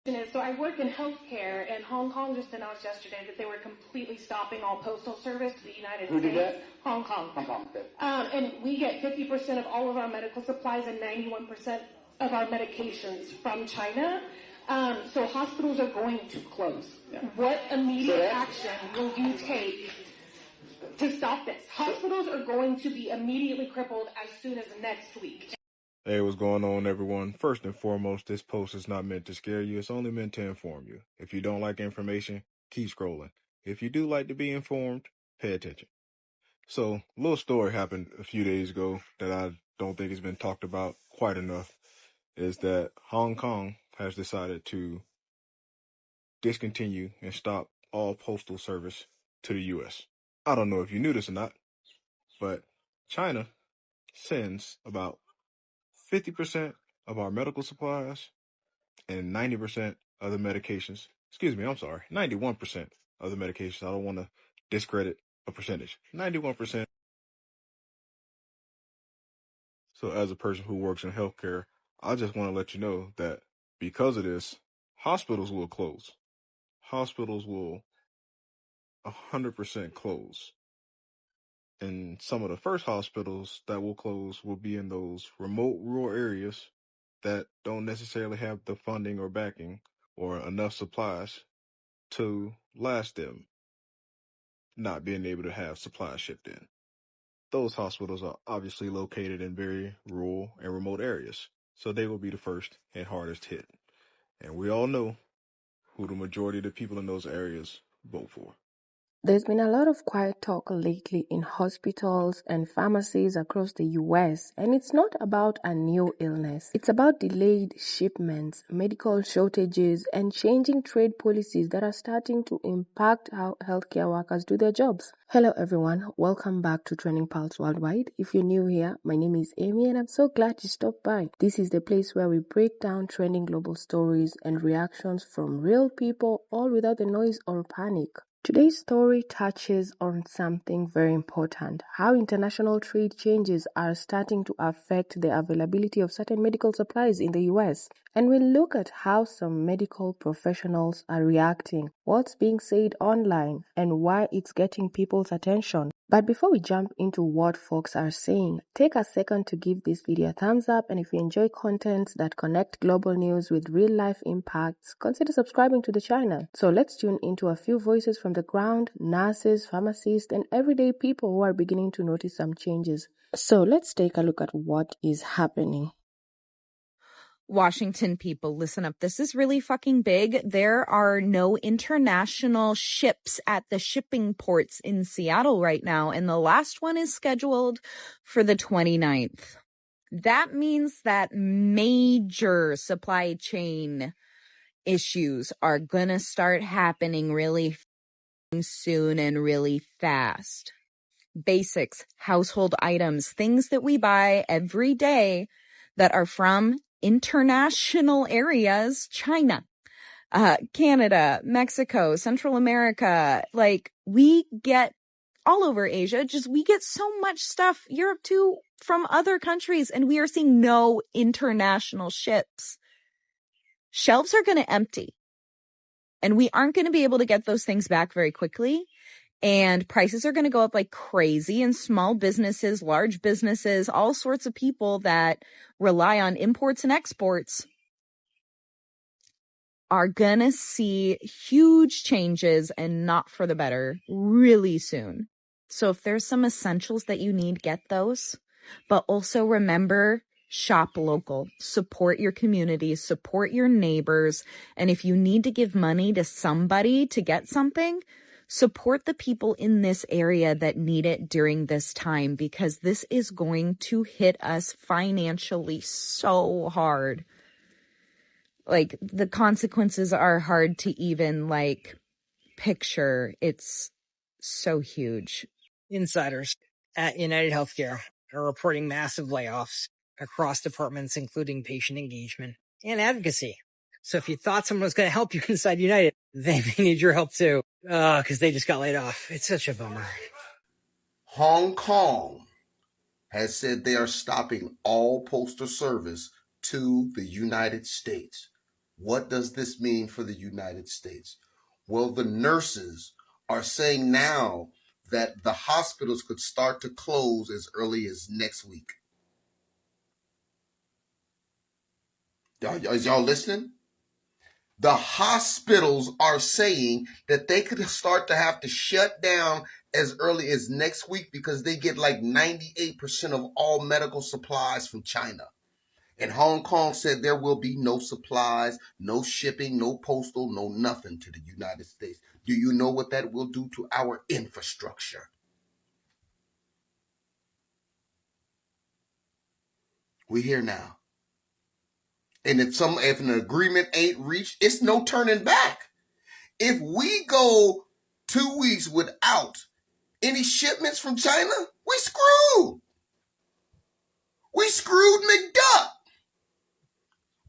So I work in healthcare, and Hong Kong just announced yesterday that they were completely stopping all postal service to the United States. Who did that? Hong Kong. Hong Kong, okay. And we get 50% of all of our medical supplies and 91% of our medications from China. So hospitals are going to close. Yeah. What immediate action will you take to stop this? Hospitals are going to be immediately crippled as soon as next week. Hey, what's going on, everyone? First and foremost, this post is not meant to scare you. It's only meant to inform you. If you don't like information, keep scrolling. If you do like to be informed, pay attention. So, a little story happened a few days ago that I don't think has been talked about quite enough, is that Hong Kong has decided to discontinue and stop all postal service to the U.S. I don't know if you knew this or not, but China sends about 50% of our medical supplies and 90% of the medications. 91% of the medications. I don't want to discredit a percentage. 91%. So as a person who works in healthcare, I just want to let you know that because of this, hospitals will close. Hospitals will 100% close. And some of the first hospitals that will close will be in those remote rural areas that don't necessarily have the funding or backing or enough supplies to last them not being able to have supplies shipped in. Those hospitals are obviously located in very rural and remote areas, so they will be the first and hardest hit. And we all know who the majority of the people in those areas vote for. There's been a lot of quiet talk lately in hospitals and pharmacies across the US, and it's not about a new illness. It's about delayed shipments, medical shortages, and changing trade policies that are starting to impact how healthcare workers do their jobs. Hello everyone, welcome back to Trending Pulse Worldwide. If you're new here, my name is Amy and I'm so glad you stopped by. This is the place where we break down trending global stories and reactions from real people, all without the noise or panic. Today's story touches on something very important, how international trade changes are starting to affect the availability of certain medical supplies in the US. And we'll look at how some medical professionals are reacting, what's being said online, and why it's getting people's attention. But before we jump into what folks are saying, take a second to give this video a thumbs up, and if you enjoy content that connect global news with real-life impacts, consider subscribing to the channel. So let's tune into a few voices from the ground, nurses, pharmacists, and everyday people who are beginning to notice some changes. So let's take a look at what is happening. Washington people, listen up. This is really fucking big. There are no international ships at the shipping ports in Seattle right now, and the last one is scheduled for the 29th. That means that major supply chain issues are gonna start happening really soon and really fast. Basics, household items, things that we buy every day that are from international areas, China, Canada, Mexico, Central America, like we get all over Asia, we get so much stuff, Europe too, from other countries, and we are seeing no international ships. Shelves are going to empty, and we aren't going to be able to get those things back very quickly. And prices are going to go up like crazy, and small businesses, large businesses, all sorts of people that rely on imports and exports are going to see huge changes, and not for the better, really soon. So if there's some essentials that you need, get those. But also remember, shop local, support your community, support your neighbors. And if you need to give money to somebody to get something, support the people in this area that need it during this time, because this is going to hit us financially so hard. Like, the consequences are hard to even, picture. It's so huge. Insiders at United Healthcare are reporting massive layoffs across departments, including patient engagement and advocacy. So if you thought someone was going to help you inside United, they may need your help too, because they just got laid off. It's such a bummer. Hong Kong has said they are stopping all postal service to the United States. What does this mean for the United States? Well, the nurses are saying now that the hospitals could start to close as early as next week. Is y'all listening? The hospitals are saying that they could start to have to shut down as early as next week because they get like 98% of all medical supplies from China. And Hong Kong said there will be no supplies, no shipping, no postal, no nothing to the United States. Do you know what that will do to our infrastructure? We're here now. And if an agreement ain't reached, it's no turning back. If we go 2 weeks without any shipments from China, we screwed. We screwed McDuck.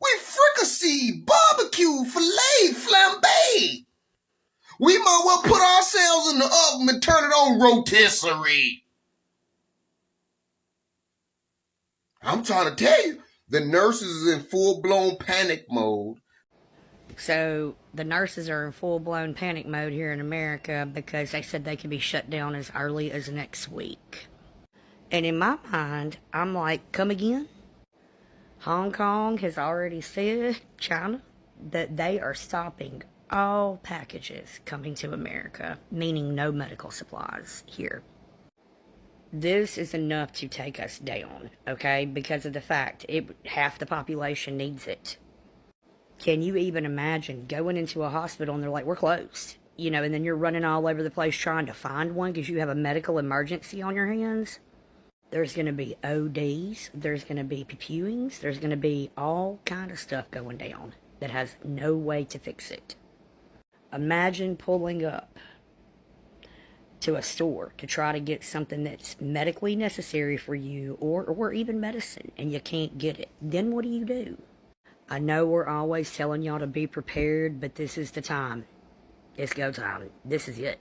We fricassee, barbecue, filet, flambe. We might well put ourselves in the oven and turn it on rotisserie. I'm trying to tell you, the nurses is in full-blown panic mode. So the nurses are in full-blown panic mode here in America because they said they could be shut down as early as next week. And in my mind, I'm like, come again? Hong Kong has already said, China, that they are stopping all packages coming to America, meaning no medical supplies here. This is enough to take us down, okay? Because of the fact half the population needs it. Can you even imagine going into a hospital and they're like, we're closed, and then you're running all over the place trying to find one because you have a medical emergency on your hands? There's going to be ODs, there's going to be pupewings, there's going to be all kind of stuff going down that has no way to fix it. Imagine pulling up to a store to try to get something that's medically necessary for you or even medicine and you can't get it. Then what do? I know we're always telling y'all to be prepared, but this is the time. It's go time. This is it.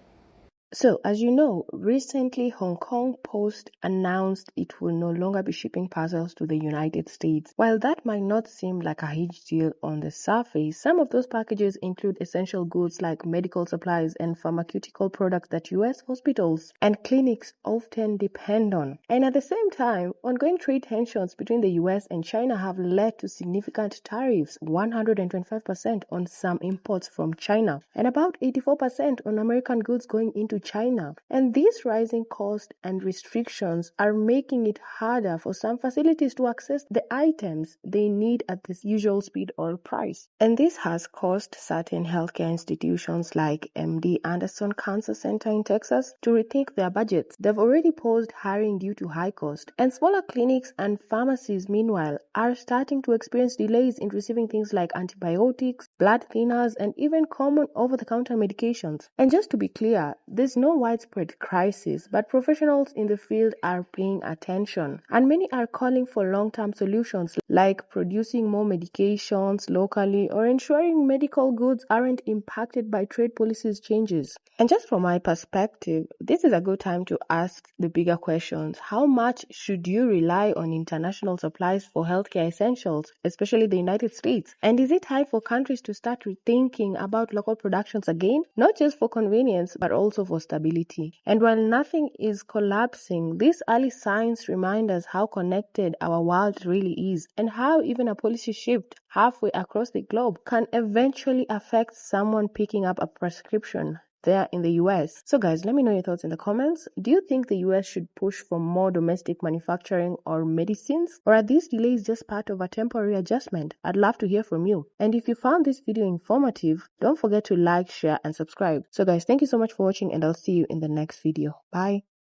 So, as you know, recently Hong Kong Post announced it will no longer be shipping parcels to the United States. While that might not seem like a huge deal on the surface, some of those packages include essential goods like medical supplies and pharmaceutical products that US hospitals and clinics often depend on. And at the same time, ongoing trade tensions between the US and China have led to significant tariffs, 125% on some imports from China, and about 84% on American goods going into China. And these rising costs and restrictions are making it harder for some facilities to access the items they need at the usual speed or price. And this has caused certain healthcare institutions like MD Anderson Cancer Center in Texas to rethink their budgets. They've already paused hiring due to high cost. And smaller clinics and pharmacies, meanwhile, are starting to experience delays in receiving things like antibiotics, blood thinners, and even common over-the-counter medications. And just to be clear, there's no widespread crisis, but professionals in the field are paying attention. And many are calling for long-term solutions like producing more medications locally or ensuring medical goods aren't impacted by trade policies changes. And just from my perspective, this is a good time to ask the bigger questions. How much should you rely on international supplies for healthcare essentials, especially the United States? And is it time for countries to start rethinking about local productions again? Not just for convenience, but also for stability. And while nothing is collapsing, these early signs remind us how connected our world really is and how even a policy shift halfway across the globe can eventually affect someone picking up a prescription there in the US. So guys, let me know your thoughts in the comments. Do you think the US should push for more domestic manufacturing or medicines? Or are these delays just part of a temporary adjustment? I'd love to hear from you. And if you found this video informative, don't forget to like, share, and subscribe. So guys, thank you so much for watching and I'll see you in the next video. Bye.